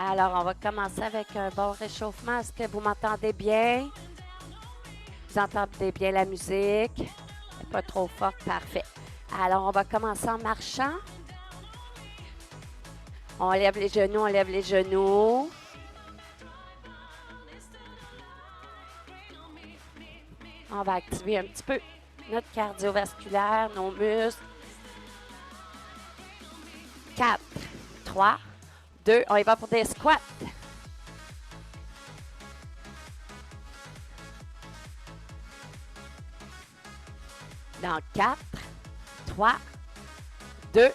Alors, on va commencer avec un bon réchauffement. Est-ce que vous m'entendez bien? Vous entendez bien la musique? Pas trop fort, parfait. Alors, on va commencer en marchant. On lève les genoux, on lève les genoux. On va activer un petit peu notre cardiovasculaire, nos muscles. 4, 3, 2, on y va pour des squats. Dans 4, 3, 2,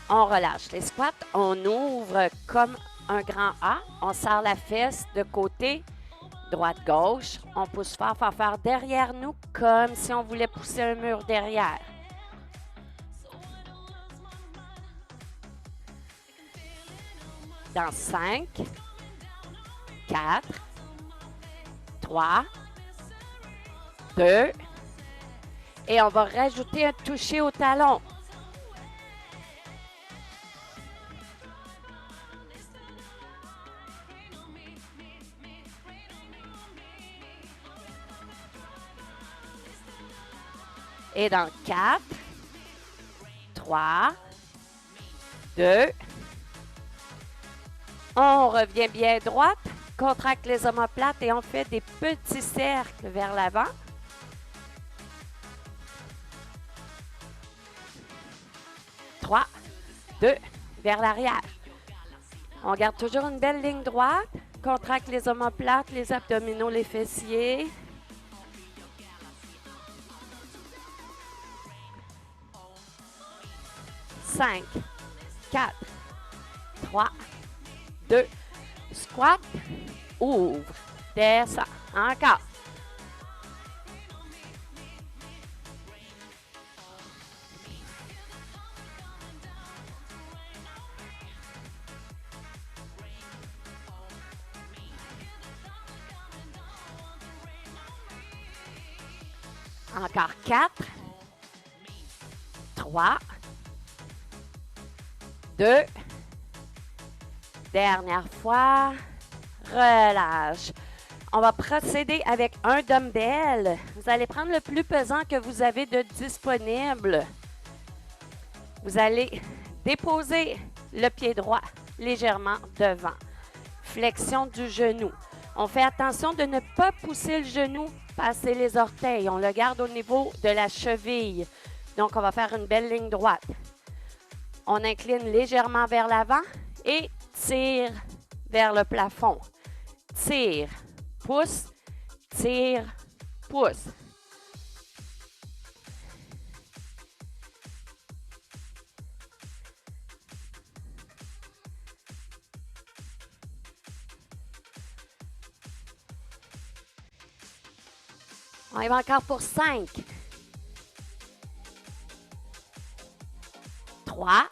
on relâche. Les squats, on ouvre comme un grand A. On serre la fesse de côté, droite-gauche. On pousse fort, fort, fort derrière nous, comme si on voulait pousser un mur derrière. Dans 5, 4, 3, 2, et on va rajouter un toucher au talon. Et dans 4, 3, 2, on revient bien droite, contracte les omoplates et on fait des petits cercles vers l'avant. Trois, 2, vers l'arrière. On garde toujours une belle ligne droite, contracte les omoplates, les abdominaux, les fessiers. 5, 4, 3, 2, squat, ouvre, descend, encore. Encore 4, 3, 2, dernière fois, relâche. On va procéder avec un dumbbell. Vous allez prendre le plus pesant que vous avez de disponible. Vous allez déposer le pied droit légèrement devant. Flexion du genou. On fait attention de ne pas pousser le genou, passer les orteils. On le garde au niveau de la cheville. Donc, on va faire une belle ligne droite. On incline légèrement vers l'avant et tire vers le plafond. Tire, pousse, tire, pousse. On y va encore pour 5, 3,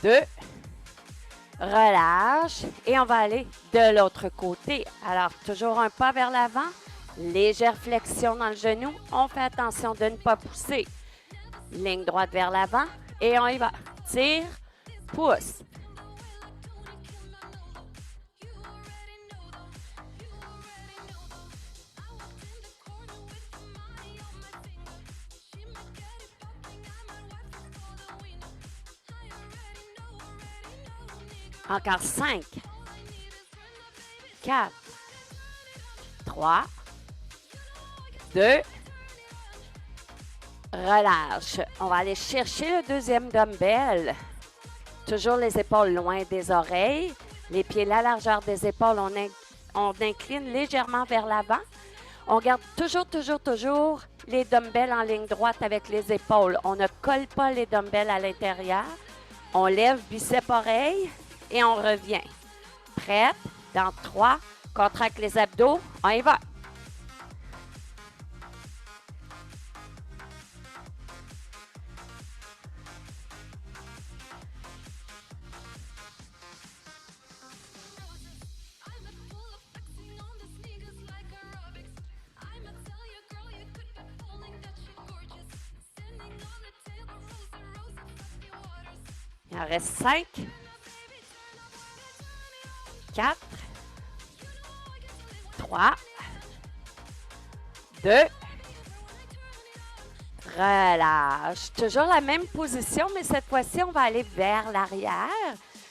2, relâche et on va aller de l'autre côté. Alors, toujours un pas vers l'avant, légère flexion dans le genou. On fait attention de ne pas pousser. Ligne droite vers l'avant et on y va. Tire, pousse. Encore 5, 4, 3, 2, relâche. On va aller chercher le deuxième dumbbell. Toujours les épaules loin des oreilles. Les pieds la largeur des épaules. On incline légèrement vers l'avant. On garde toujours les dumbbells en ligne droite avec les épaules. On ne colle pas les dumbbells à l'intérieur. On lève biceps oreilles. Et on revient. Prête? Dans 3, contracte les abdos. On y va. Il en reste 5. 4, 3, 2, relâche. Toujours la même position, mais cette fois-ci, on va aller vers l'arrière.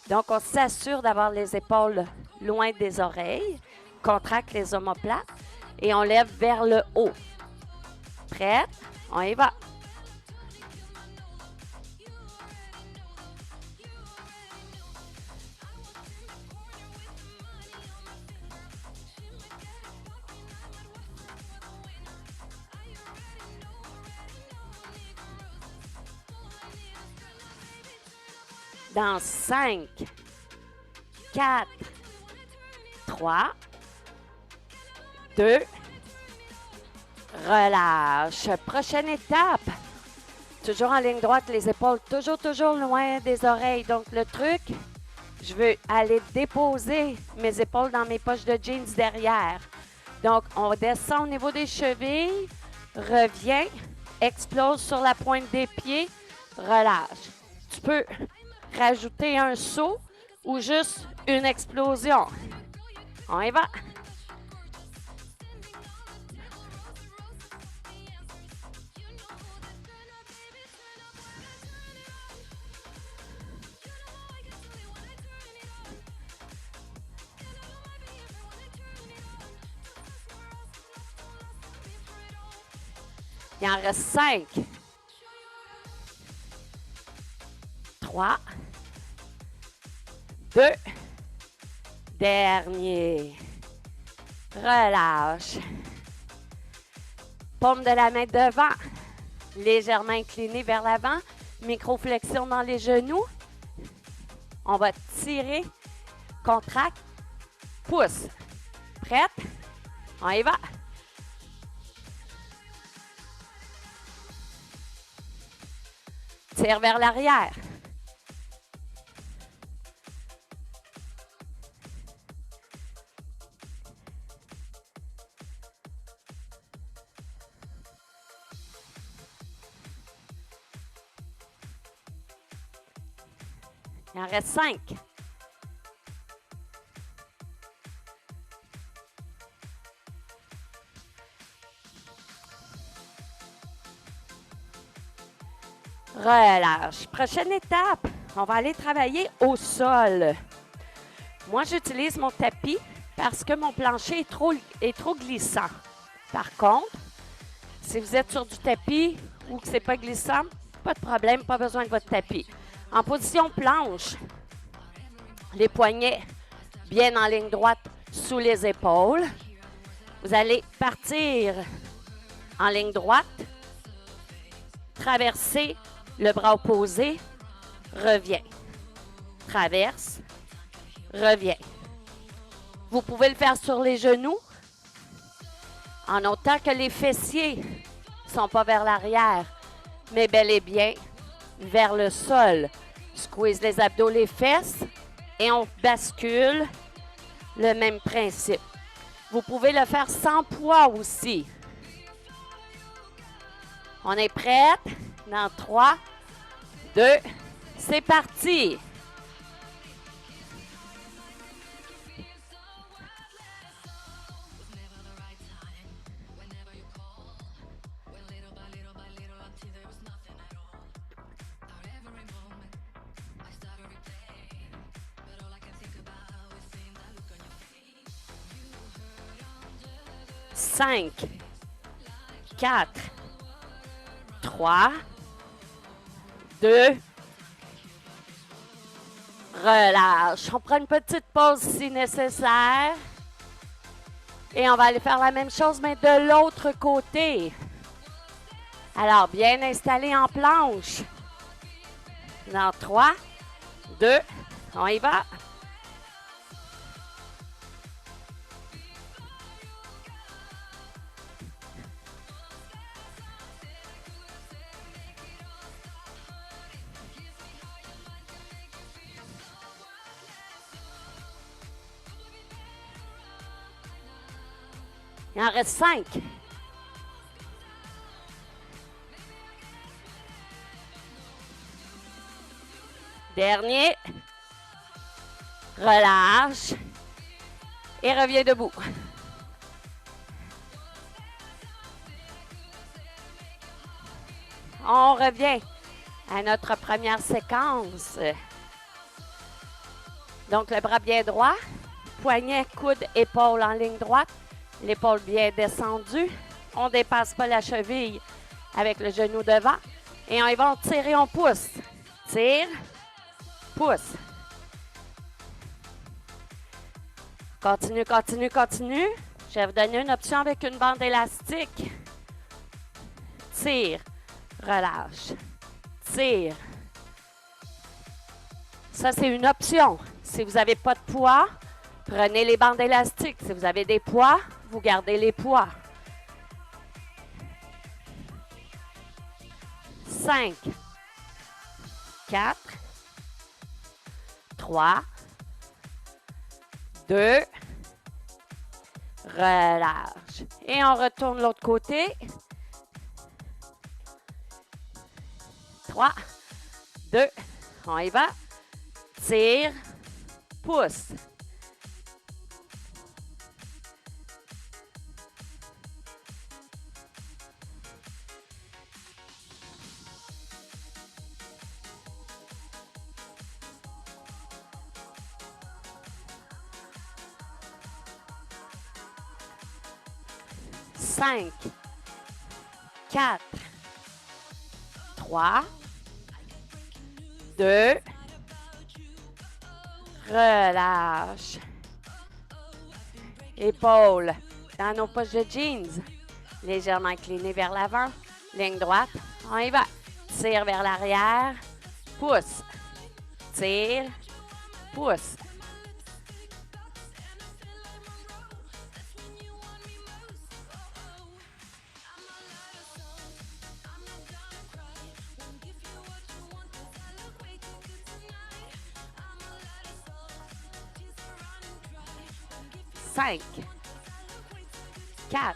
Donc, on s'assure d'avoir les épaules loin des oreilles. Contracte les omoplates et on lève vers le haut. Prête? On y va. Dans 5, 4, 3, 2, relâche. Prochaine étape. Toujours en ligne droite, les épaules toujours loin des oreilles. Donc, le truc, je veux aller déposer mes épaules dans mes poches de jeans derrière. Donc, on descend au niveau des chevilles, revient, explose sur la pointe des pieds, relâche. Tu peux rajouter un saut ou juste une explosion. On y va. Il en reste 5, 3, 2, dernier. Relâche. Paume de la main devant, légèrement inclinée vers l'avant, microflexion dans les genoux. On va tirer, contracte, pousse. Prête? On y va. Tire vers l'arrière. Il en reste 5. Relâche. Prochaine étape, on va aller travailler au sol. Moi, j'utilise mon tapis parce que mon plancher est trop glissant. Par contre, si vous êtes sur du tapis ou que ce n'est pas glissant, pas de problème, pas besoin de votre tapis. En position planche, les poignets bien en ligne droite sous les épaules. Vous allez partir en ligne droite, traverser le bras opposé, revient. Traverse, revient. Vous pouvez le faire sur les genoux, en autant que les fessiers ne sont pas vers l'arrière, mais bel et bien vers le sol. Squeeze les abdos, les fesses, et on bascule. Le même principe. Vous pouvez le faire sans poids aussi. On est prête? Dans 3, 2, c'est parti! Cinq, 4, 3, 2, relâche. On prend une petite pause si nécessaire. Et on va aller faire la même chose, mais de l'autre côté. Alors, bien installé en planche. Dans 3, 2, on y va. Il en reste 5. Dernier. Relâche. Et reviens debout. On revient à notre première séquence. Donc, le bras bien droit, poignet, coude, épaule en ligne droite, l'épaule bien descendue. On ne dépasse pas la cheville avec le genou devant. Et on y va, on tire et on pousse. Tire, pousse. Continue, continue, continue. Je vais vous donner une option avec une bande élastique. Tire, relâche, tire. Ça, c'est une option. Si vous n'avez pas de poids, prenez les bandes élastiques. Si vous avez des poids, vous gardez les poids. 5, 4, 3, 2, relâche. Et on retourne de l'autre côté. 3, 2, on y va. Tire, pousse. Cinq, 4, 3, 2, relâche. Épaules dans nos poches de jeans. Légèrement inclinées vers l'avant. Ligne droite. On y va. Tire vers l'arrière. Pousse. Tire. Pousse. Cinq, 4,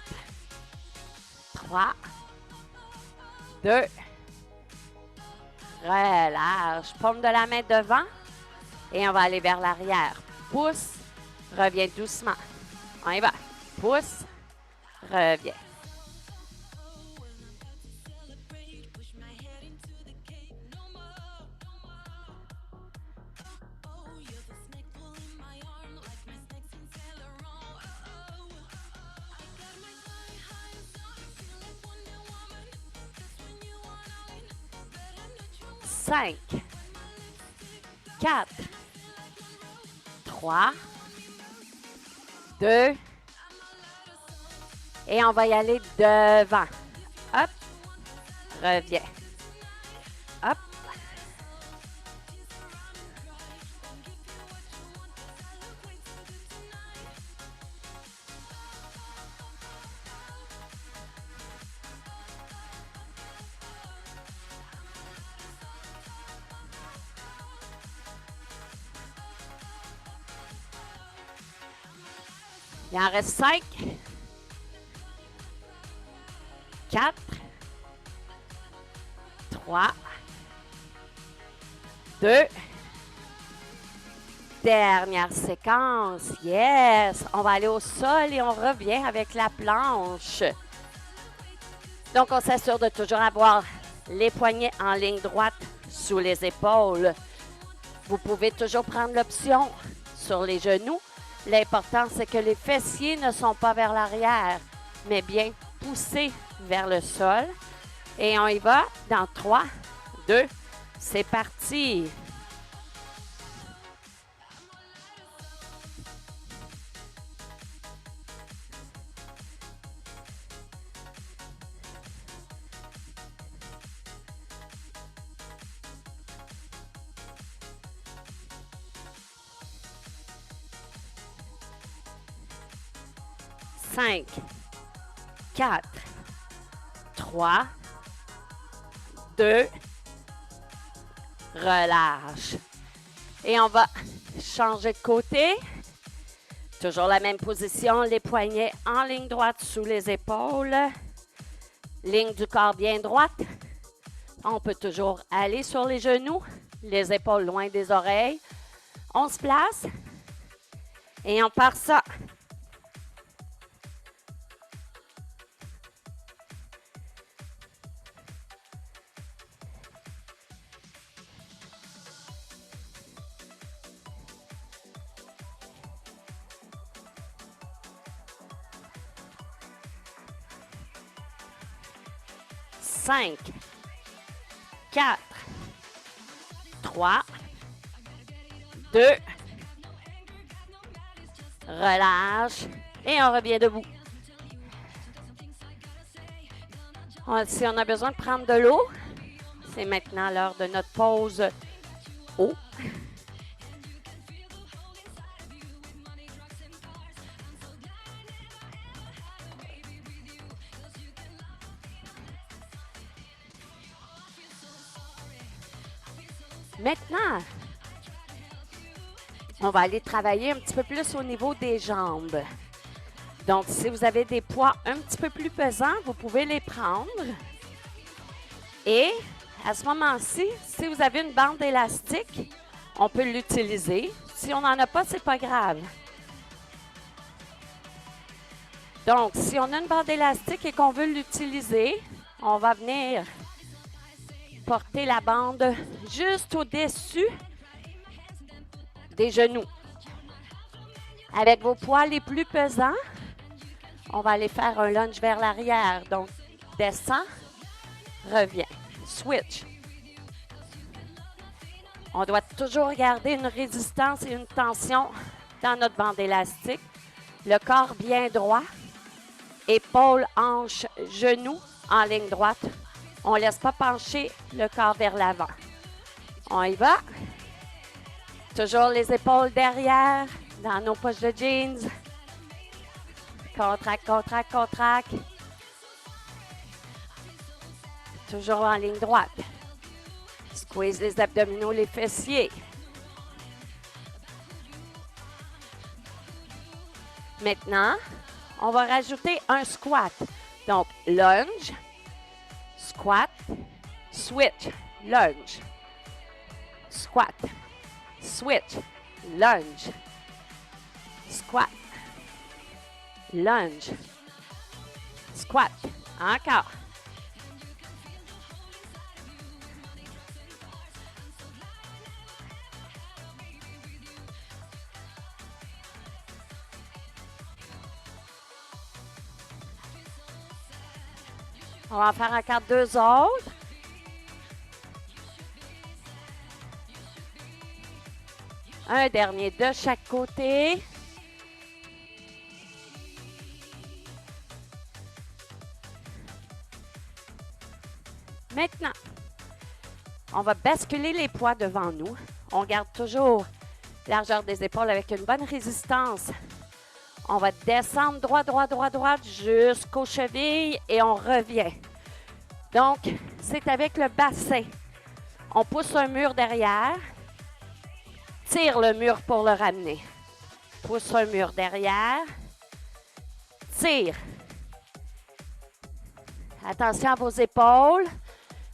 3, 2, relâche. Paume de la main devant et on va aller vers l'arrière. Pousse, reviens doucement. On y va. Pousse, reviens. Cinq, 4, 3, 2, et on va y aller devant. Hop, reviens. Hop. Il en reste 5, 4, 3, 2, dernière séquence. Yes! On va aller au sol et on revient avec la planche. Donc, on s'assure de toujours avoir les poignets en ligne droite sous les épaules. Vous pouvez toujours prendre l'option sur les genoux. L'important, c'est que les fessiers ne sont pas vers l'arrière, mais bien poussés vers le sol. Et on y va dans 3, 2, c'est parti. Cinq, 4, 3, 2, relâche. Et on va changer de côté. Toujours la même position, les poignets en ligne droite sous les épaules. Ligne du corps bien droite. On peut toujours aller sur les genoux, les épaules loin des oreilles. On se place et on part ça 5, 4, 3, 2, relâche et on revient debout. Si on a besoin de prendre de l'eau, c'est maintenant l'heure de notre pause eau. Maintenant, on va aller travailler un petit peu plus au niveau des jambes. Donc, si vous avez des poids un petit peu plus pesants, vous pouvez les prendre. Et à ce moment-ci, si vous avez une bande élastique, on peut l'utiliser. Si on n'en a pas, c'est pas grave. Donc, si on a une bande élastique et qu'on veut l'utiliser, on va venir porter la bande juste au-dessus des genoux. Avec vos poids les plus pesants, on va aller faire un lunge vers l'arrière. Donc, descend, revient. Switch. On doit toujours garder une résistance et une tension dans notre bande élastique. Le corps bien droit. Épaules, hanches, genoux en ligne droite. On ne laisse pas pencher le corps vers l'avant. On y va. Toujours les épaules derrière, dans nos poches de jeans. Contracte, contracte, contracte. Toujours en ligne droite. Squeeze les abdominaux, les fessiers. Maintenant, on va rajouter un squat. Donc, lunge, squat, switch, lunge, squat, switch, lunge, squat, lunge, squat. Encore. On va en faire encore deux autres. Un dernier de chaque côté. Maintenant, on va basculer les poids devant nous. On garde toujours largeur des épaules avec une bonne résistance. On va descendre droit, droit, droit, droit jusqu'aux chevilles et on revient. Donc, c'est avec le bassin. On pousse un mur derrière. Tire le mur pour le ramener. Pousse un mur derrière. Tire. Attention à vos épaules.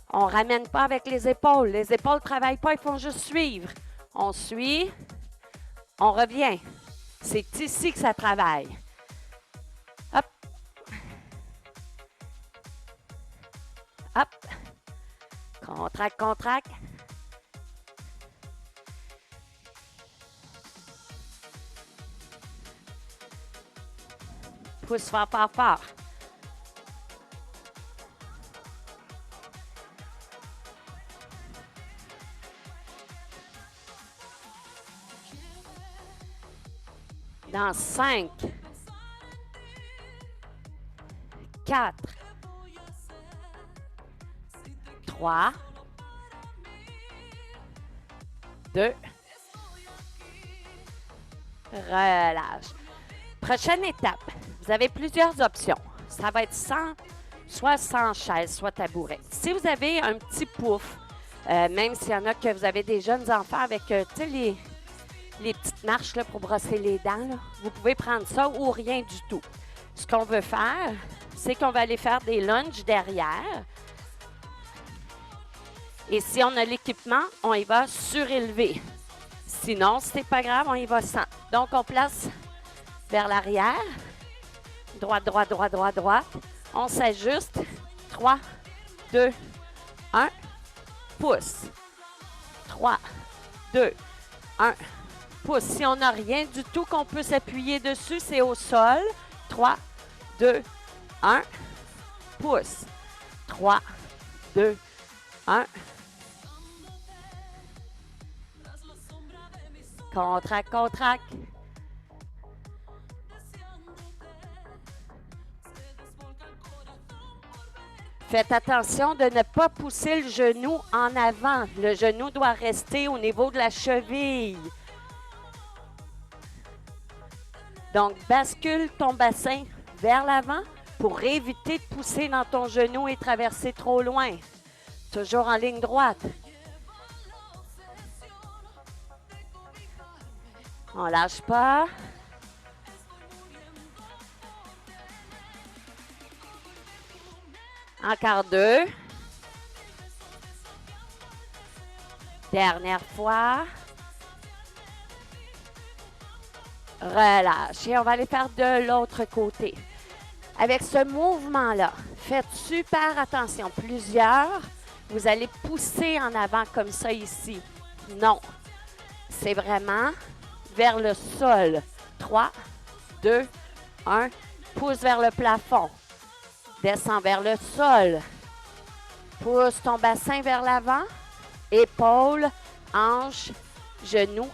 On ne ramène pas avec les épaules. Les épaules ne travaillent pas, ils font juste suivre. On suit. On revient. C'est ici que ça travaille. Hop. Hop. Contracte, contracte. Pousse fort, fort, fort. Dans 5, 4, 3, 2, relâche. Prochaine étape, vous avez plusieurs options. Ça va être soit sans chaise, soit tabouret. Si vous avez un petit pouf, même s'il y en a que vous avez des jeunes enfants avec les petites marches là, pour brosser les dents, là, vous pouvez prendre ça ou rien du tout. Ce qu'on veut faire, c'est qu'on va aller faire des lunges derrière. Et si on a l'équipement, on y va surélever. Sinon, c'est pas grave, on y va sans. Donc, on place vers l'arrière. Droite, droite, droite, droite, droite. On s'ajuste. 3, 2, 1. Pousse. 3, 2, 1. Pousse. Si on n'a rien du tout qu'on peut s'appuyer dessus, c'est au sol. 3, 2, 1. Pousse. 3, 2, 1. Contracte, contracte. Faites attention de ne pas pousser le genou en avant. Le genou doit rester au niveau de la cheville. Donc, bascule ton bassin vers l'avant pour éviter de pousser dans ton genou et traverser trop loin. Toujours en ligne droite. On ne lâche pas. Encore 2. Dernière fois. Relâche. Et on va aller faire de l'autre côté. Avec ce mouvement-là, faites super attention. Plusieurs, vous allez pousser en avant comme ça ici. Non. C'est vraiment vers le sol. 3, 2, 1. Pousse vers le plafond. Descends vers le sol. Pousse ton bassin vers l'avant. Épaules, hanches, genoux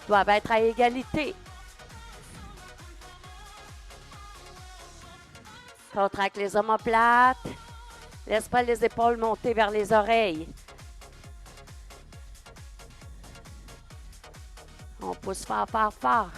doivent être à égalité. Contracte les omoplates. Laisse pas les épaules monter vers les oreilles. On pousse fort, fort, fort.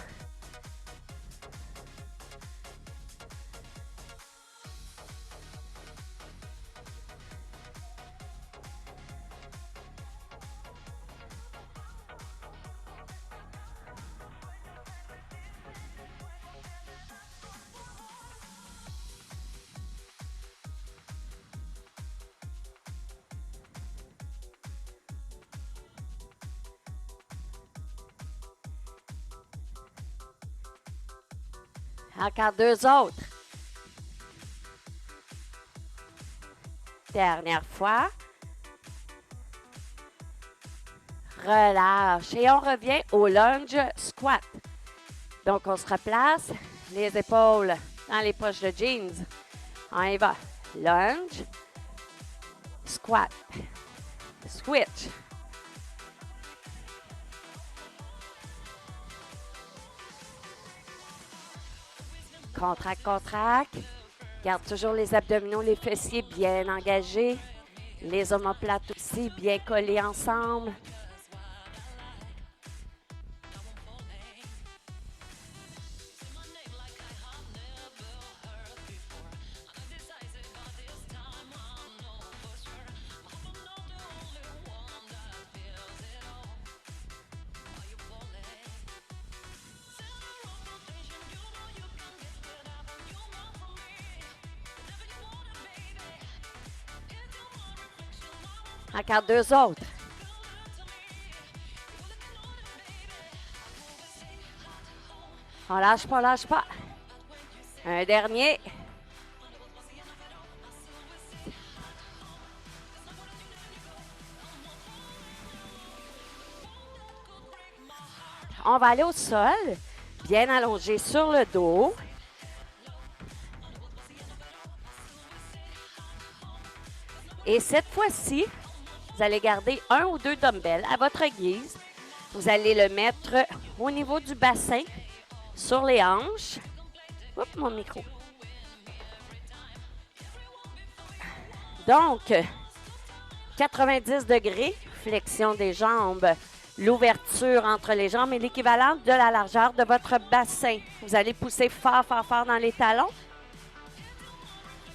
Encore 2 autres. Dernière fois. Relâche. Et on revient au lunge squat. Donc, on se replace, les épaules dans les poches de jeans. On y va. Lunge, squat, switch. Contracte, contracte. Garde toujours les abdominaux, les fessiers bien engagés. Les omoplates aussi bien collés ensemble. Encore 2 autres. On lâche pas, lâche pas. Un dernier. On va aller au sol, bien allongé sur le dos. Et cette fois-ci, vous allez garder 1 ou 2 dumbbells à votre guise. Vous allez le mettre au niveau du bassin, sur les hanches. Oups, mon micro. Donc, 90 degrés, flexion des jambes, l'ouverture entre les jambes est l'équivalent de la largeur de votre bassin. Vous allez pousser fort, fort, fort dans les talons.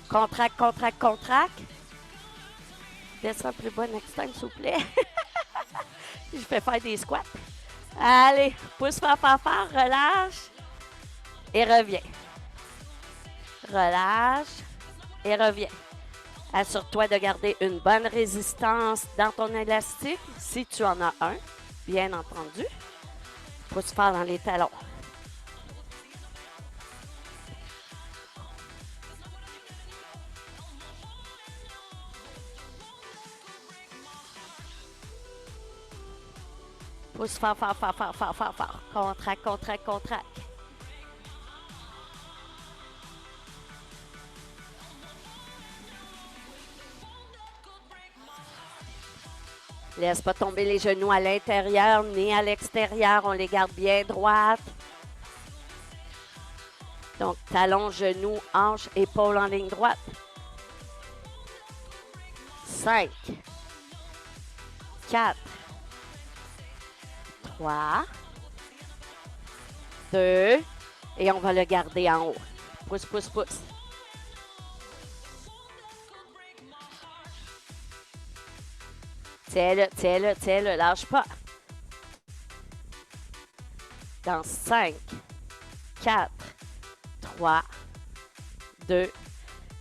Contracte, contracte, contracte. Descends plus bas next time, s'il vous plaît. Je fais faire des squats. Allez, pousse fort, fort, fort, relâche et reviens. Relâche et reviens. Assure-toi de garder une bonne résistance dans ton élastique, si tu en as un, bien entendu. Pousse fort dans les talons. Pousse fort, fort, fort, fort, fort, fort, fort. Contracte, contracte, contracte. Laisse pas tomber les genoux à l'intérieur ni à l'extérieur. On les garde bien droites. Donc, talons, genoux, hanches, épaules en ligne droite. 5, 4, 3, 2, et on va le garder en haut. Pousse, pousse, pousse. Tiens-le, tiens-le, tiens-le, lâche pas. Dans 5, 4, 3, 2,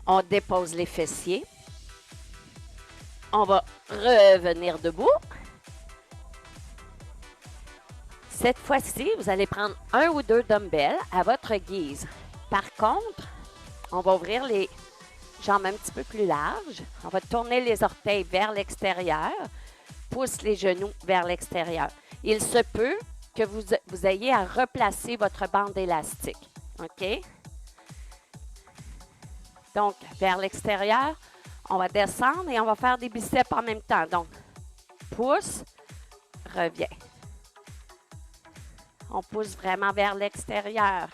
on dépose les fessiers. On va revenir debout. Cette fois-ci, vous allez prendre 1 ou 2 dumbbells à votre guise. Par contre, on va ouvrir les jambes un petit peu plus larges. On va tourner les orteils vers l'extérieur. Pousse les genoux vers l'extérieur. Il se peut que vous ayez à replacer votre bande élastique. OK? Donc, vers l'extérieur, on va descendre et on va faire des biceps en même temps. Donc, pousse, reviens. On pousse vraiment vers l'extérieur.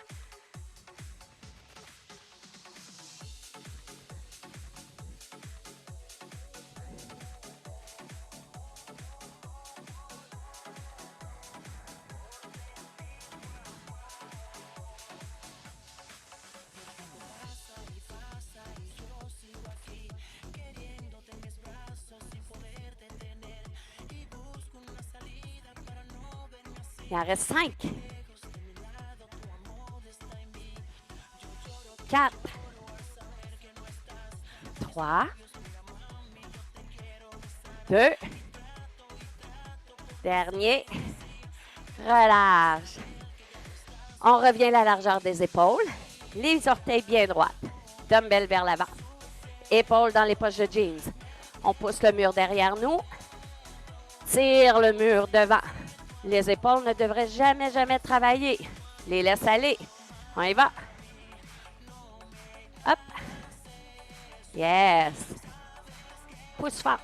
Il en reste 5. 4. 3. 2. Dernier. Relâche. On revient à la largeur des épaules. Les orteils bien droits. Dumbbell vers l'avant. Épaules dans les poches de jeans. On pousse le mur derrière nous. Tire le mur devant. Les épaules ne devraient jamais, jamais travailler. Les laisse aller. On y va. Hop. Yes. Pousse fort.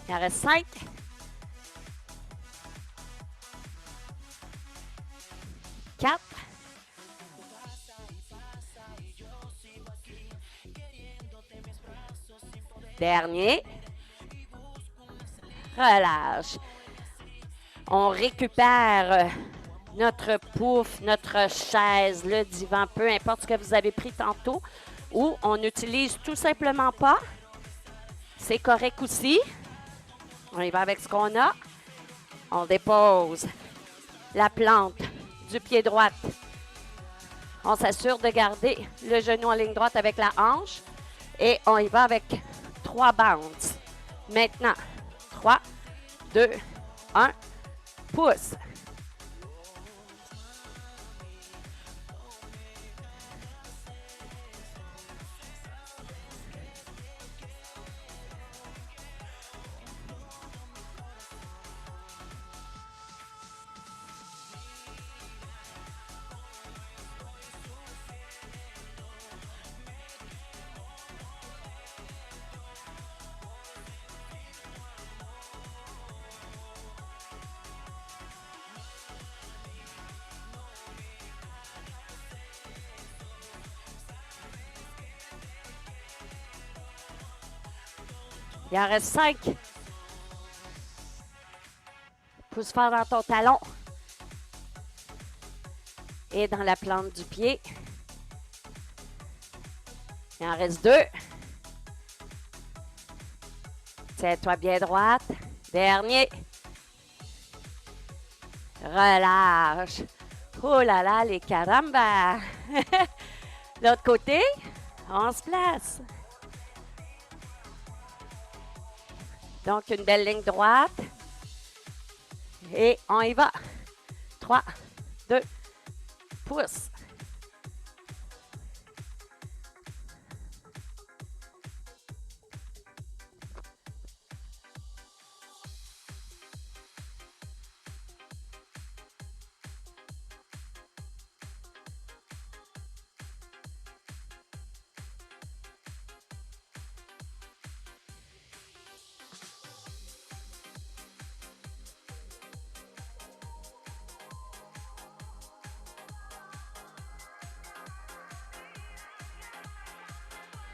Il en reste 5. 4. Dernier. Relâche. On récupère notre pouf, notre chaise, le divan, peu importe ce que vous avez pris tantôt, ou on n'utilise tout simplement pas. C'est correct aussi. On y va avec ce qu'on a. On dépose la plante du pied droit. On s'assure de garder le genou en ligne droite avec la hanche. Et on y va avec 3 bounces. Maintenant, 3, 2, 1, pousse. Il en reste 5. Pousse fort dans ton talon. Et dans la plante du pied. Il en reste 2. Tiens-toi bien droite. Dernier. Relâche. Oh là là, les carambas. L'autre côté, on se place. Donc, une belle ligne droite. Et on y va. 3, 2, pousse.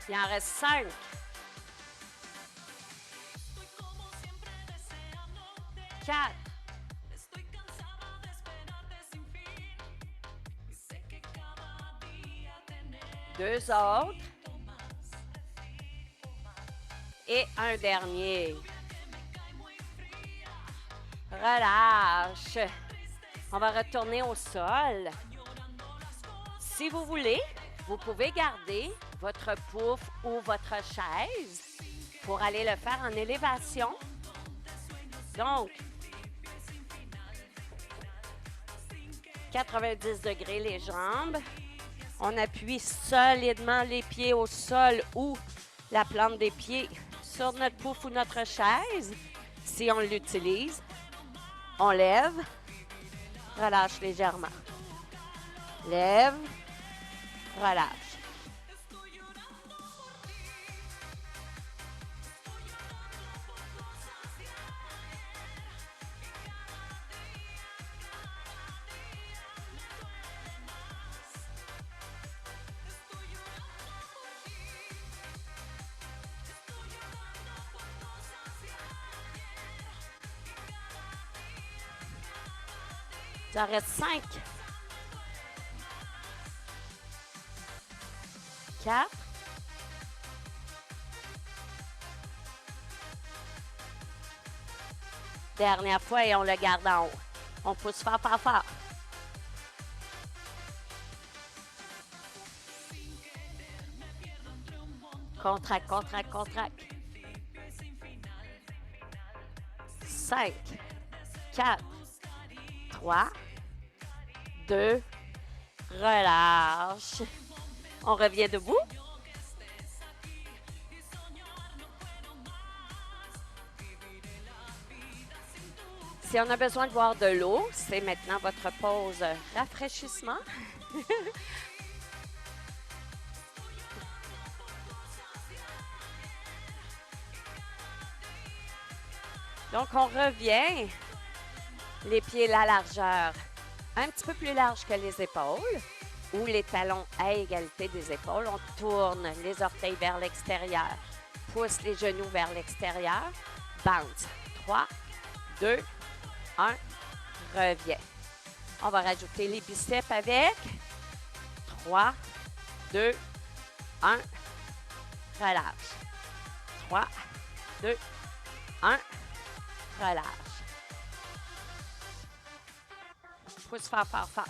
Il en reste 5. Quatre. Deux autres. Et un dernier. Relâche. On va retourner au sol. Si vous voulez, vous pouvez garder votre pouf ou votre chaise pour aller le faire en élévation. Donc, 90 degrés les jambes. On appuie solidement les pieds au sol ou la plante des pieds sur notre pouf ou notre chaise. Si on l'utilise, on lève, relâche légèrement. Lève, relâche. Ça reste 5. 4. Dernière fois et on le garde en haut. On pousse fort, fort, fort. Contracte, contracte, contracte. 5, 4, 3, 2, relâche. On revient debout. Si on a besoin de boire de l'eau, c'est maintenant votre pause rafraîchissement. Donc, on revient. Les pieds la largeur un petit peu plus large que les épaules ou les talons à égalité des épaules. On tourne les orteils vers l'extérieur. Pousse les genoux vers l'extérieur. Bounce. 3, 2, 1. Reviens. On va rajouter les biceps avec. 3, 2, 1. Relâche. 3, 2, 1. Relâche. Pousse fort, fort, fort.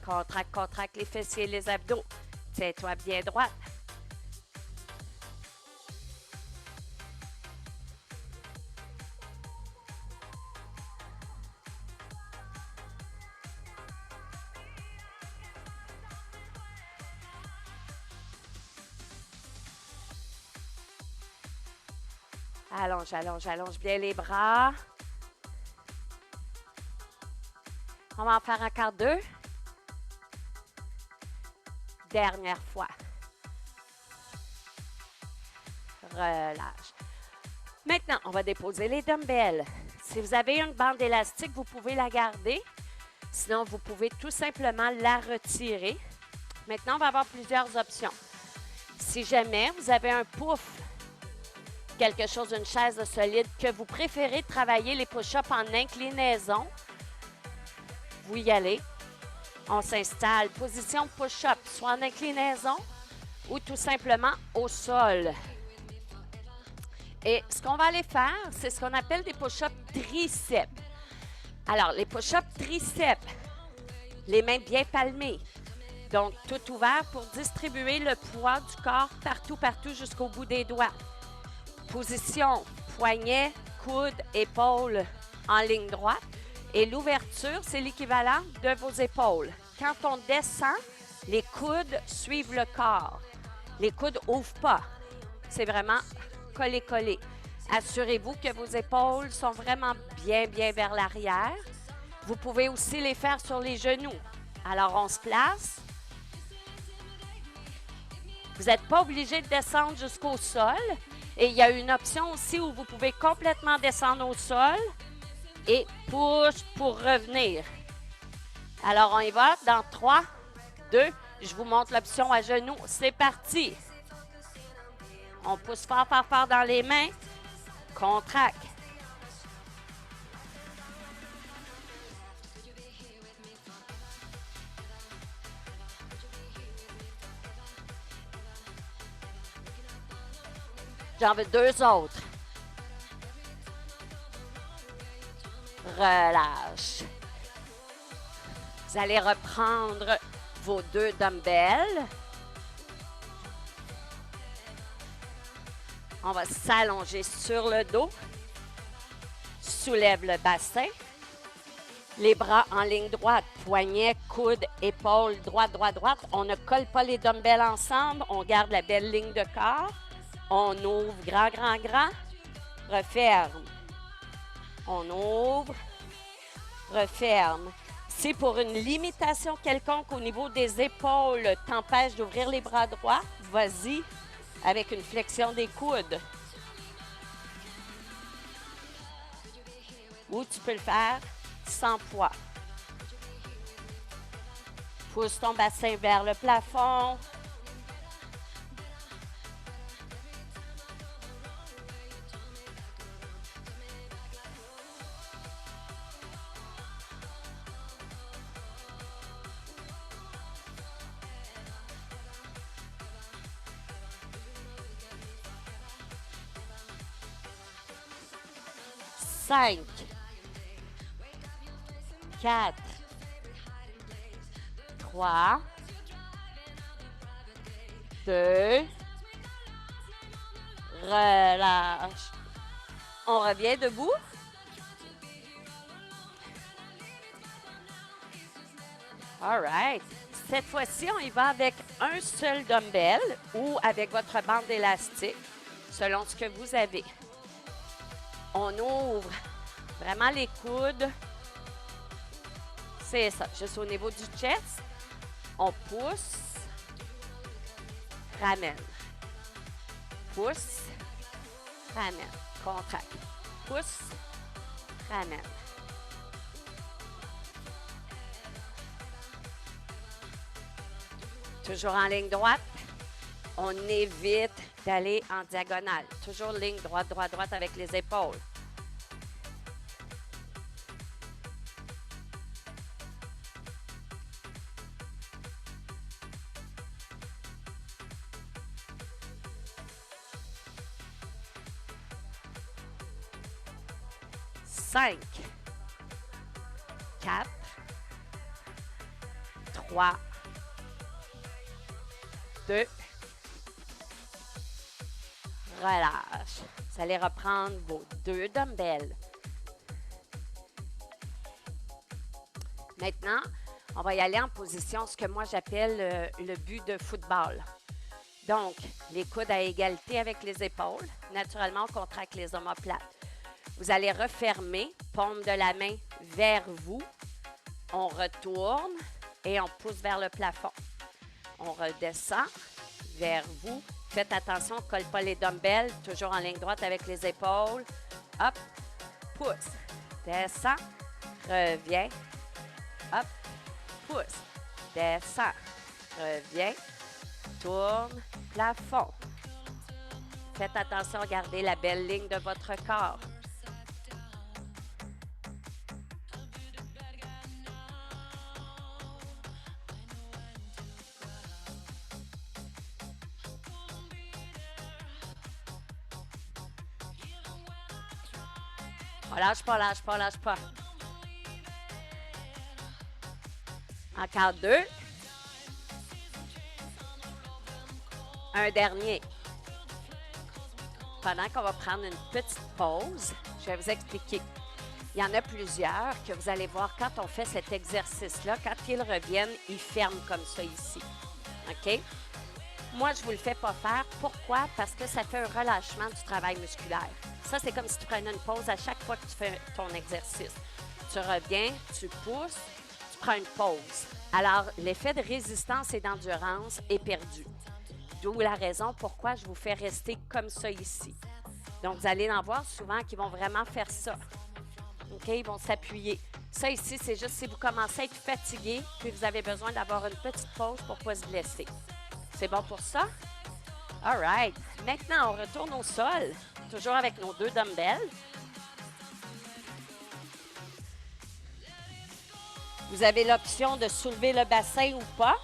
Contracte, contracte les fessiers et les abdos. Tiens-toi bien droite. Allonge, allonge, allonge bien les bras. On va en faire encore 2. Dernière fois. Relâche. Maintenant, on va déposer les dumbbells. Si vous avez une bande élastique, vous pouvez la garder. Sinon, vous pouvez tout simplement la retirer. Maintenant, on va avoir plusieurs options. Si jamais vous avez un pouf, quelque chose, une chaise solide, que vous préférez travailler les push-ups en inclinaison, vous y allez. On s'installe, position push-up, soit en inclinaison ou tout simplement au sol. Et ce qu'on va aller faire, c'est ce qu'on appelle des push-ups triceps. Alors, les push-ups triceps, les mains bien palmées, donc tout ouvert pour distribuer le poids du corps partout, partout jusqu'au bout des doigts. Position, poignet, coude, épaule en ligne droite. Et l'ouverture, c'est l'équivalent de vos épaules. Quand on descend, les coudes suivent le corps. Les coudes n'ouvrent pas. C'est vraiment collé-collé. Assurez-vous que vos épaules sont vraiment bien vers l'arrière. Vous pouvez aussi les faire sur les genoux. Alors, on se place. Vous n'êtes pas obligé de descendre jusqu'au sol. Et il y a une option aussi où vous pouvez complètement descendre au sol et push pour revenir. Alors, on y va dans 3, 2, je vous montre l'option à genoux. C'est parti. On pousse fort dans les mains. Contracte. J'en veux 2 autres. Relâche. Vous allez reprendre vos 2 dumbbells. On va s'allonger sur le dos. Soulève le bassin. Les bras en ligne droite. Poignet, coude, épaule, droite. On ne colle pas les dumbbells ensemble. On garde la belle ligne de corps. On ouvre grand. Referme. On ouvre. Referme. Si pour une limitation quelconque au niveau des épaules t'empêche d'ouvrir les bras droits, vas-y avec une flexion des coudes. Ou tu peux le faire sans poids. Pousse ton bassin vers le plafond. Cinq, 4, 3, 2, relâche. On revient debout. All right. Cette fois-ci, on y va avec un seul dumbbell ou avec votre bande élastique, selon ce que vous avez. On ouvre vraiment les coudes. C'est ça, juste au niveau du chest. On pousse, ramène. Pousse, ramène. Contracte. Pousse, ramène. Toujours en ligne droite. On évite d'aller en diagonale. Toujours ligne droite avec les épaules. Cinq, 4, 3, 2, relâche. Vous allez reprendre vos 2 dumbbells. Maintenant, on va y aller en position, ce que moi j'appelle le but de football. Donc, les coudes à égalité avec les épaules. Naturellement, on contracte les omoplates. Vous allez refermer, paume de la main vers vous. On retourne et on pousse vers le plafond. On redescend vers vous. Faites attention, on ne colle pas les dumbbells. Toujours en ligne droite avec les épaules. Hop, pousse. Descend, reviens. Hop, pousse. Descend, reviens. Tourne, plafond. Faites attention, gardez la belle ligne de votre corps. Lâche pas. Encore 2. Un dernier. pendant qu'on va prendre une petite pause, je vais vous expliquer. Il y en a plusieurs que vous allez voir quand on fait cet exercice-là, quand ils reviennent, ils ferment comme ça ici. OK? Moi, je ne vous le fais pas faire. Pourquoi? Parce que ça fait un relâchement du travail musculaire. Ça, c'est comme si tu prenais une pause à chaque fois que tu fais ton exercice. Tu reviens, tu pousses, tu prends une pause. Alors, l'effet de résistance et d'endurance est perdu. D'où la raison pourquoi je vous fais rester comme ça ici. Donc, vous allez en voir souvent qui vont vraiment faire ça. OK? Ils vont s'appuyer. Ça ici, c'est juste si vous commencez à être fatigué, puis vous avez besoin d'avoir une petite pause pour ne pas se blesser. C'est bon pour ça? All right. Maintenant, on retourne au sol, toujours avec nos 2 dumbbells. Vous avez l'option de soulever le bassin ou pas.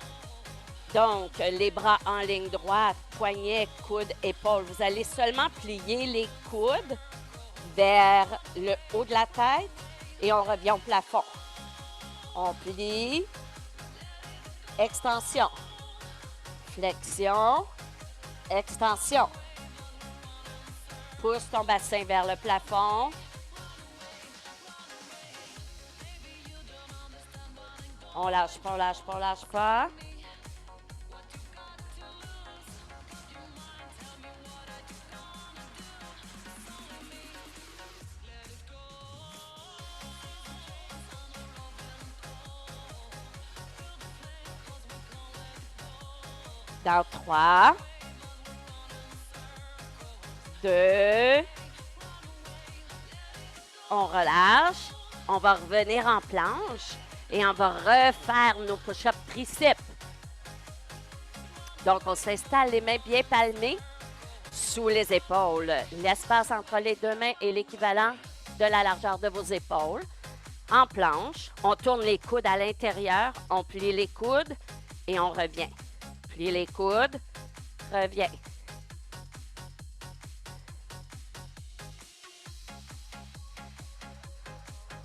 Donc, les bras en ligne droite, poignets, coudes, épaules. Vous allez seulement plier les coudes vers le haut de la tête et on revient au plafond. On plie, extension, flexion, extension. Pousse ton bassin vers le plafond. On lâche pas, on lâche pas, on lâche pas. Dans 3, 2, on relâche. On va revenir en planche et on va refaire nos push-ups triceps. Donc, on s'installe les mains bien palmées sous les épaules. L'espace entre les 2 mains est l'équivalent de la largeur de vos épaules. En planche, on tourne les coudes à l'intérieur, on plie les coudes et on revient. Plie les coudes, reviens.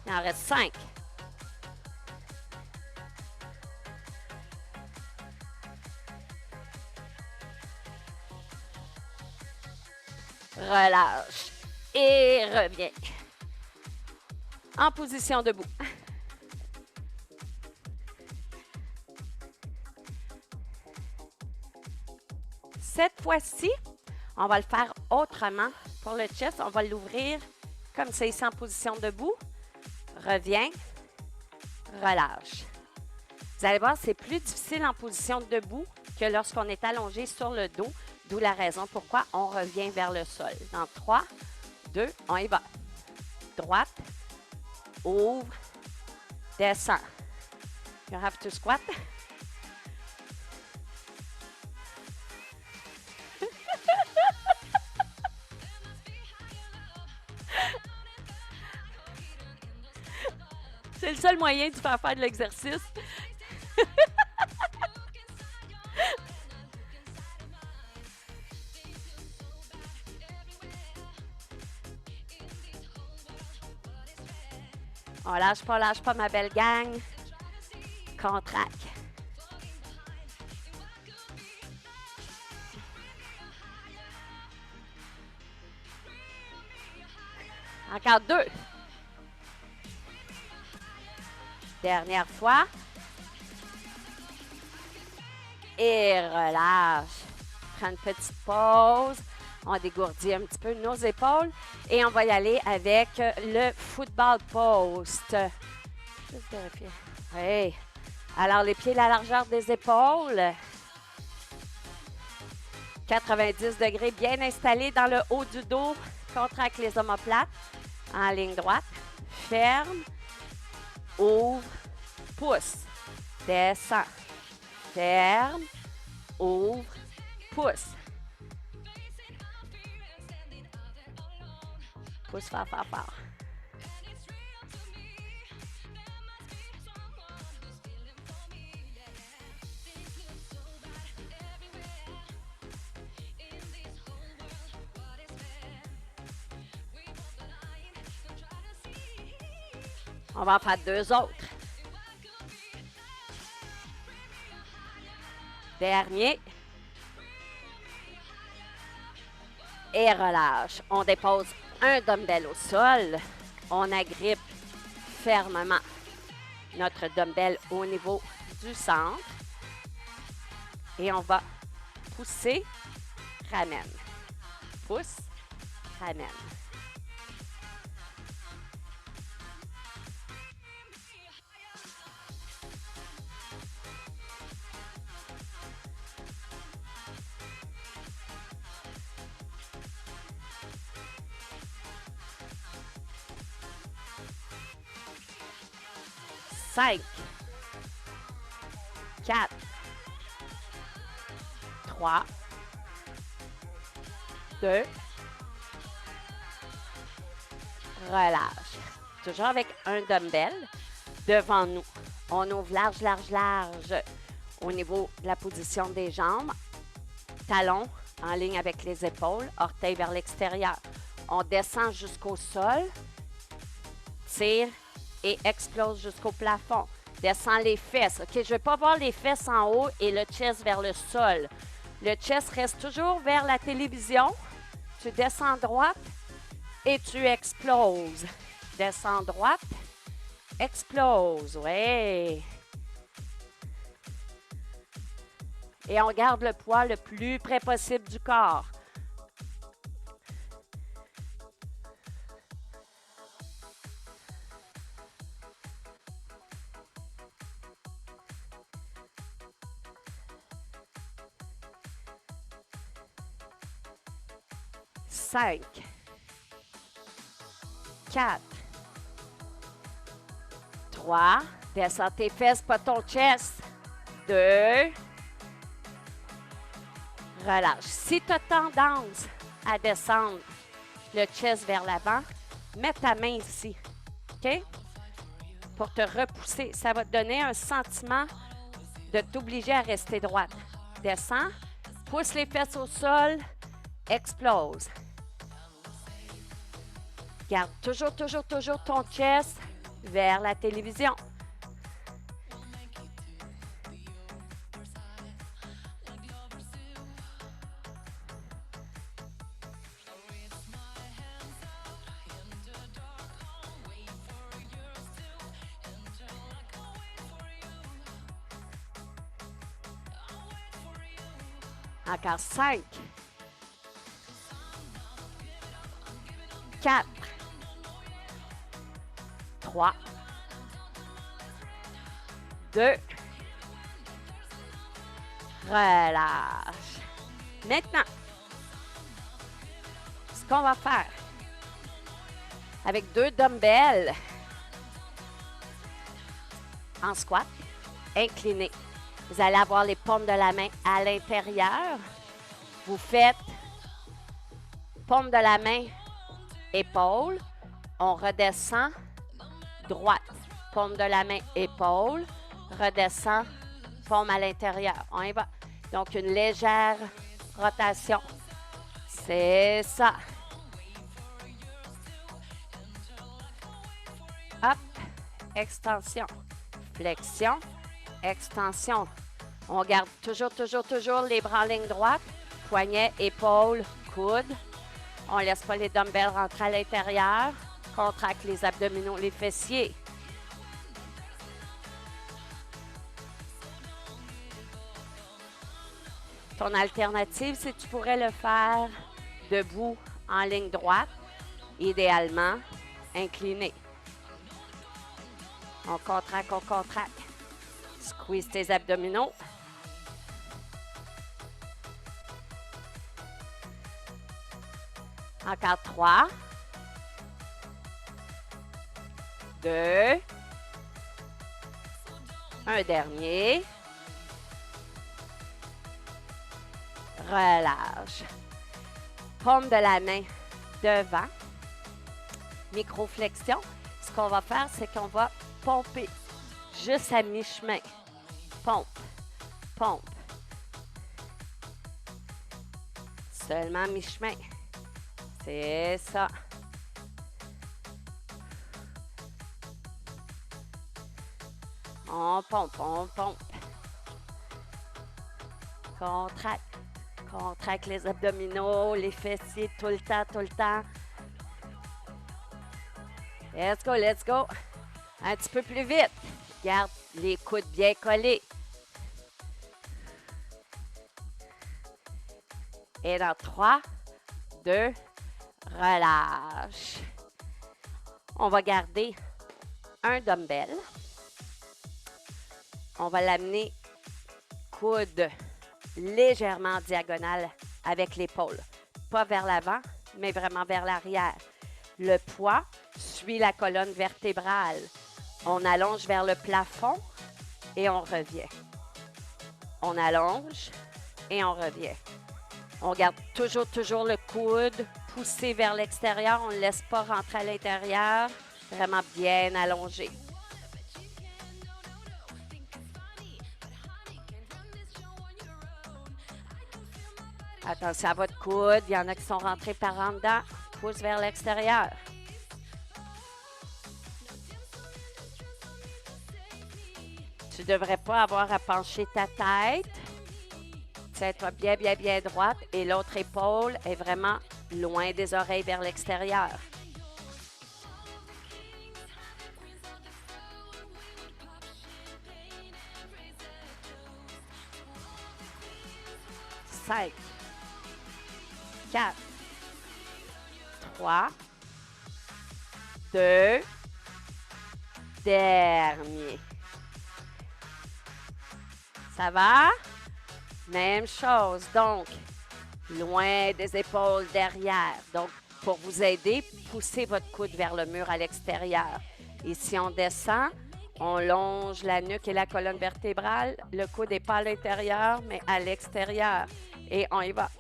Il en reste 5. Relâche et reviens. En position debout. Cette fois-ci, on va le faire autrement. Pour le chest, on va l'ouvrir comme ça ici en position debout. Reviens, relâche. Vous allez voir, c'est plus difficile en position debout que lorsqu'on est allongé sur le dos, d'où la raison pourquoi on revient vers le sol. Dans 3, 2, on y va. Droite, ouvre, descend. You have to squat. C'est le seul moyen de faire de l'exercice. On lâche pas ma belle gang. Contracte. Encore 2. Dernière fois. Et relâche. Prends une petite pause. On dégourdit un petit peu nos épaules. Et on va y aller avec le football post. Juste vérifier. Oui. Alors, les pieds à la largeur des épaules. 90 degrés bien installés dans le haut du dos. Contracte les omoplates. En ligne droite. Ferme. Ouvre. Pousse. Descend. Ferme. Ouvre. Pousse. Pousse fort, fort, fort. On va en faire 2 autres. Dernier. et relâche. On dépose un dumbbell au sol. On agrippe fermement notre dumbbell au niveau du centre. Et on va pousser, ramène. Pousse, ramène. Cinq, 4, 3, 2, relâche. Toujours avec un dumbbell devant nous. On ouvre large, large, large au niveau de la position des jambes. Talons en ligne avec les épaules, orteils vers l'extérieur. On descend jusqu'au sol, tire et explose jusqu'au plafond. Descend les fesses. OK, je ne vais pas voir les fesses en haut et le chest vers le sol. Le chest reste toujours vers la télévision. Tu descends droite et tu exploses. Descends droite, explose. Ouais. Et on garde le poids le plus près possible du corps. Cinq, 4, 3, descends tes fesses, pas ton chest. 2, relâche. Si tu as tendance à descendre le chest vers l'avant, mets ta main ici, OK? Pour te repousser. Ça va te donner un sentiment de t'obliger à rester droite. Descends, pousse les fesses au sol, explose. Garde toujours, toujours, toujours ton chest vers la télévision. Encore 5, 4, 3, 2, relâche. Maintenant, ce qu'on va faire avec 2 dumbbells en squat, incliné. Vous allez avoir les paumes de la main à l'intérieur. Vous faites paume de la main, épaule. On redescend, droite. Paume de la main, épaule. Redescend, paume à l'intérieur. On y va. Donc, une légère rotation. C'est ça. Hop, extension, flexion, extension. On garde toujours, toujours, toujours les bras en ligne droite. Poignet, épaule, coude. On ne laisse pas les dumbbells rentrer à l'intérieur. Contracte les abdominaux, les fessiers. Ton alternative, c'est que tu pourrais le faire debout en ligne droite, idéalement incliné. On contracte, on contracte. Squeeze tes abdominaux. Encore 3, 2, un dernier. Relâche. Paume de la main devant. Microflexion. Ce qu'on va faire, c'est qu'on va pomper juste à mi-chemin. Pompe, pompe. Seulement mi-chemin. C'est ça. On pompe, on pompe. Contracte, Contracte les abdominaux, les fessiers tout le temps, tout le temps. Let's go, let's go. Un petit peu plus vite. Garde les coudes bien collés. Et dans 3, 2, relâche. On va garder un dumbbell. On va l'amener coude légèrement en diagonale avec l'épaule. Pas vers l'avant, mais vraiment vers l'arrière. Le poids suit la colonne vertébrale. On allonge vers le plafond et on revient. On allonge et on revient. On garde toujours le coude poussé vers l'extérieur. On ne laisse pas rentrer à l'intérieur. Vraiment bien allongé. Attention à votre coude. Il y en a qui sont rentrés par en dedans. Pousse vers l'extérieur. Tu ne devrais pas avoir à pencher ta tête. Tiens-toi bien droite. Et l'autre épaule est vraiment loin des oreilles vers l'extérieur. Cinq, 4, 3, 2, dernier. Ça va? Même chose. Donc, loin des épaules derrière. Donc, pour vous aider, poussez votre coude vers le mur à l'extérieur. Et si on descend, on longe la nuque et la colonne vertébrale. Le coude n'est pas à l'intérieur, mais à l'extérieur. Et on y va.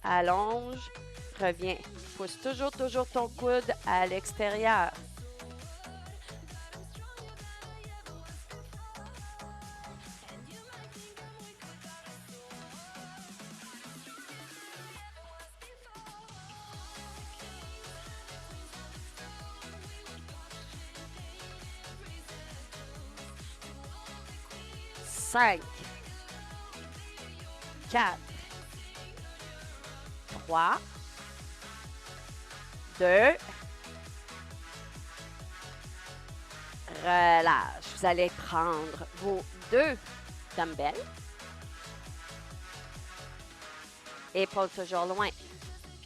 Allonge, reviens. Pousse toujours ton coude à l'extérieur. Cinq, 4, 3, 2, relâche. Vous allez prendre vos 2 dumbbells. Épaules toujours loin.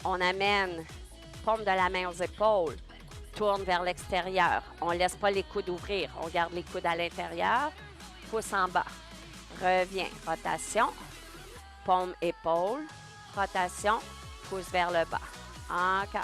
On amène paume de la main aux épaules. Tourne vers l'extérieur. On ne laisse pas les coudes ouvrir. On garde les coudes à l'intérieur. Pouce en bas. Reviens. Rotation. Paume, épaule. Rotation. Pouce vers le bas. Encore.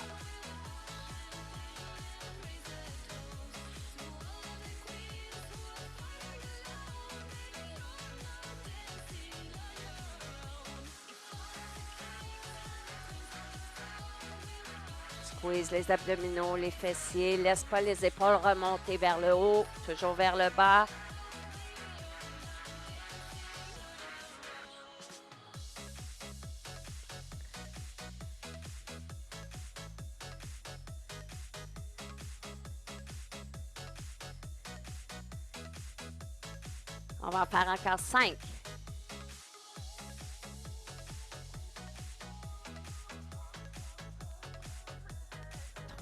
Squeeze les abdominaux, les fessiers. Laisse pas les épaules remonter vers le haut. Toujours vers le bas. On va en faire encore 5.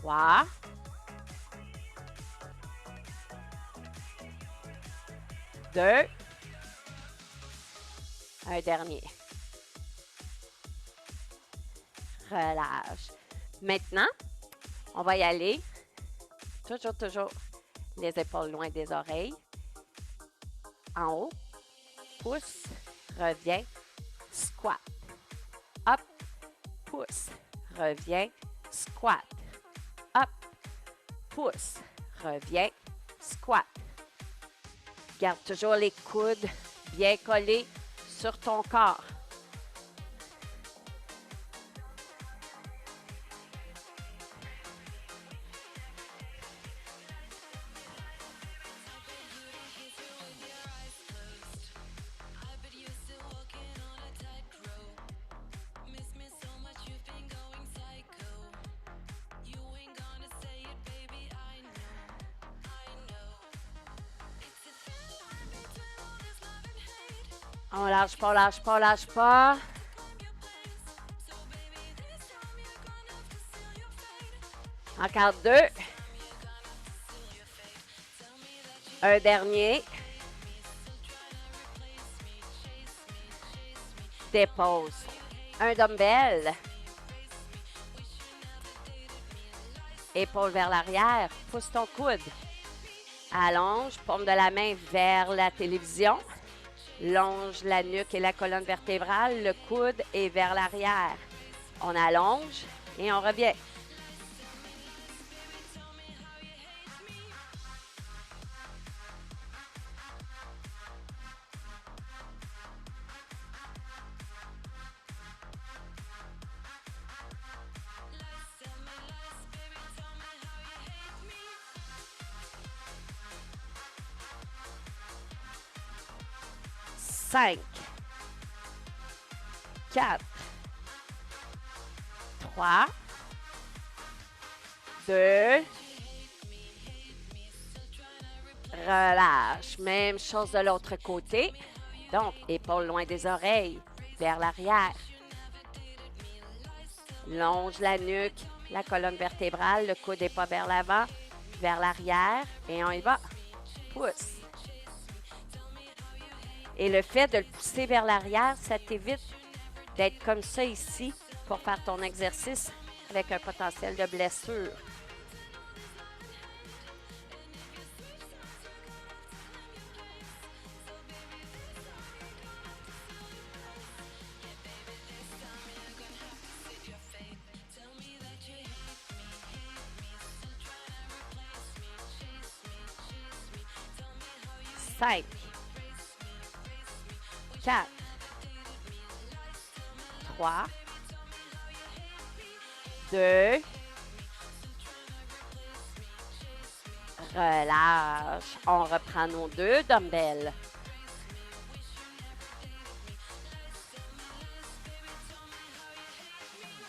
3. 2. Un dernier. Relâche. Maintenant, on va y aller. Toujours les épaules loin des oreilles. En haut, pouce, reviens, squat. Up, pouce, reviens, squat. Up, pouce, reviens, squat. Garde toujours les coudes bien collés sur ton corps. On lâche pas, lâche pas, lâche pas. Encore 2. Un dernier. Dépose. Un dumbbell. Épaule vers l'arrière. Pousse ton coude. Allonge. Paume de la main vers la télévision. Longe la nuque et la colonne vertébrale. Le coude est vers l'arrière. On allonge et on revient. Cinq, 4, 3, 2, relâche. Même chose de l'autre côté. Donc, épaules loin des oreilles, vers l'arrière. Longe la nuque, la colonne vertébrale, le coude n'est pas vers l'avant, vers l'arrière. Et on y va. Pousse. Et le fait de le pousser vers l'arrière, ça t'évite d'être comme ça ici pour faire ton exercice avec un potentiel de blessure. Cinq. 4, 3, 2, relâche. On reprend nos 2 dumbbells.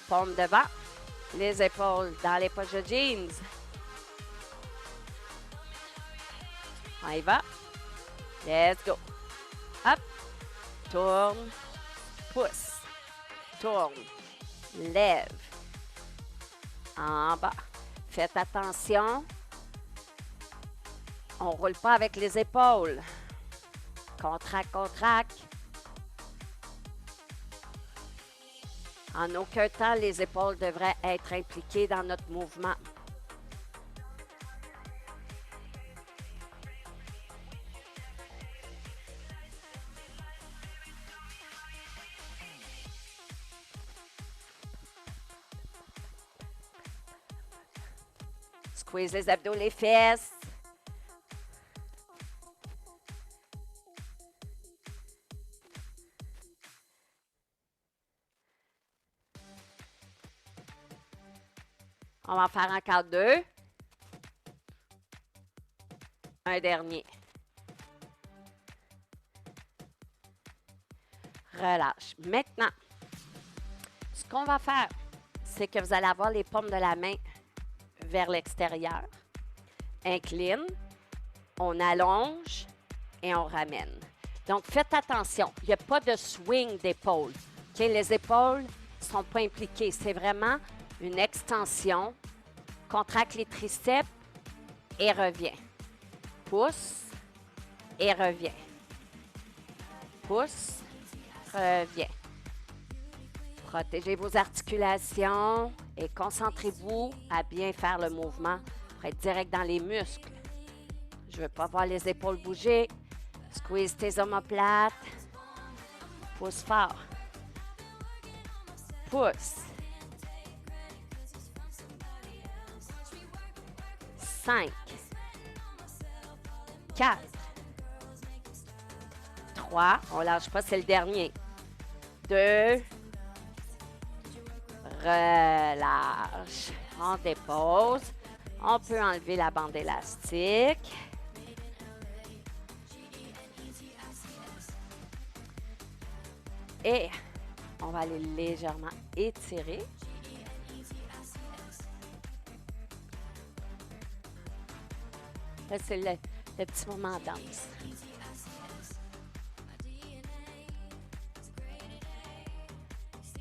Paume devant, les épaules dans les poches de jeans. On y va. Let's go. Hop. Tourne, pousse, tourne, lève, en bas. Faites attention, on ne roule pas avec les épaules. Contracte, contracte. En aucun temps, les épaules devraient être impliquées dans notre mouvement. Squeeze les abdos, les fesses. On va en faire encore 2. Un dernier. Relâche. Maintenant, ce qu'on va faire, c'est que vous allez avoir les paumes de la main vers l'extérieur. Incline, on allonge et on ramène. Donc, faites attention. Il n'y a pas de swing d'épaule. Okay? Les épaules ne sont pas impliquées. C'est vraiment une extension. Contracte les triceps et reviens. Pousse et reviens. Pousse, reviens. Protégez vos articulations et concentrez-vous à bien faire le mouvement pour être direct dans les muscles. Je ne veux pas voir les épaules bouger. Squeeze tes omoplates. Pousse fort. Pousse. 5, 4, 3, on ne lâche pas, c'est le dernier. 2, relâche. On dépose. On peut enlever la bande élastique. Et on va aller légèrement étirer. Là, c'est le petit moment danse.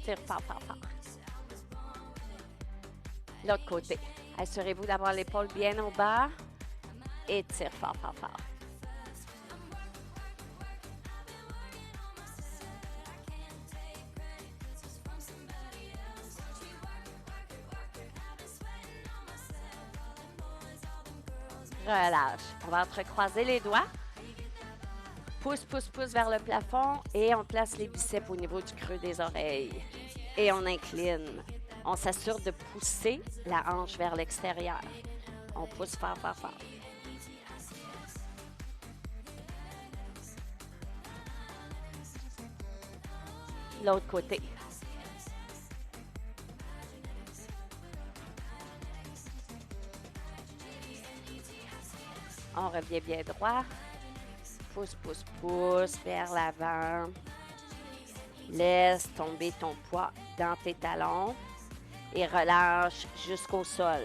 Tire fort, fort, fort. L'autre côté. Assurez-vous d'avoir l'épaule bien au bas. Et tire fort, fort, fort. Relâche. On va entrecroiser les doigts. Pousse, pousse, pousse vers le plafond et on place les biceps au niveau du creux des oreilles. Et on incline. On s'assure de pousser la hanche vers l'extérieur. On pousse fort, fort, fort. L'autre côté. On revient bien droit. Pousse, pousse, pousse vers l'avant. Laisse tomber ton poids dans tes talons et relâche jusqu'au sol.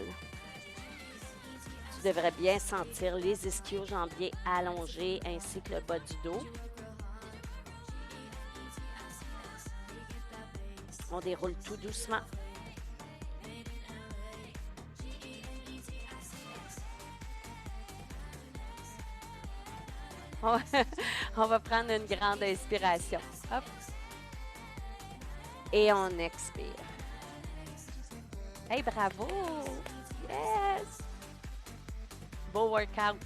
Tu devrais bien sentir les ischio-jambiers allongés ainsi que le bas du dos. On déroule tout doucement. On va prendre une grande inspiration. Hop. Et on expire. Hey, bravo! Yes! Beau workout!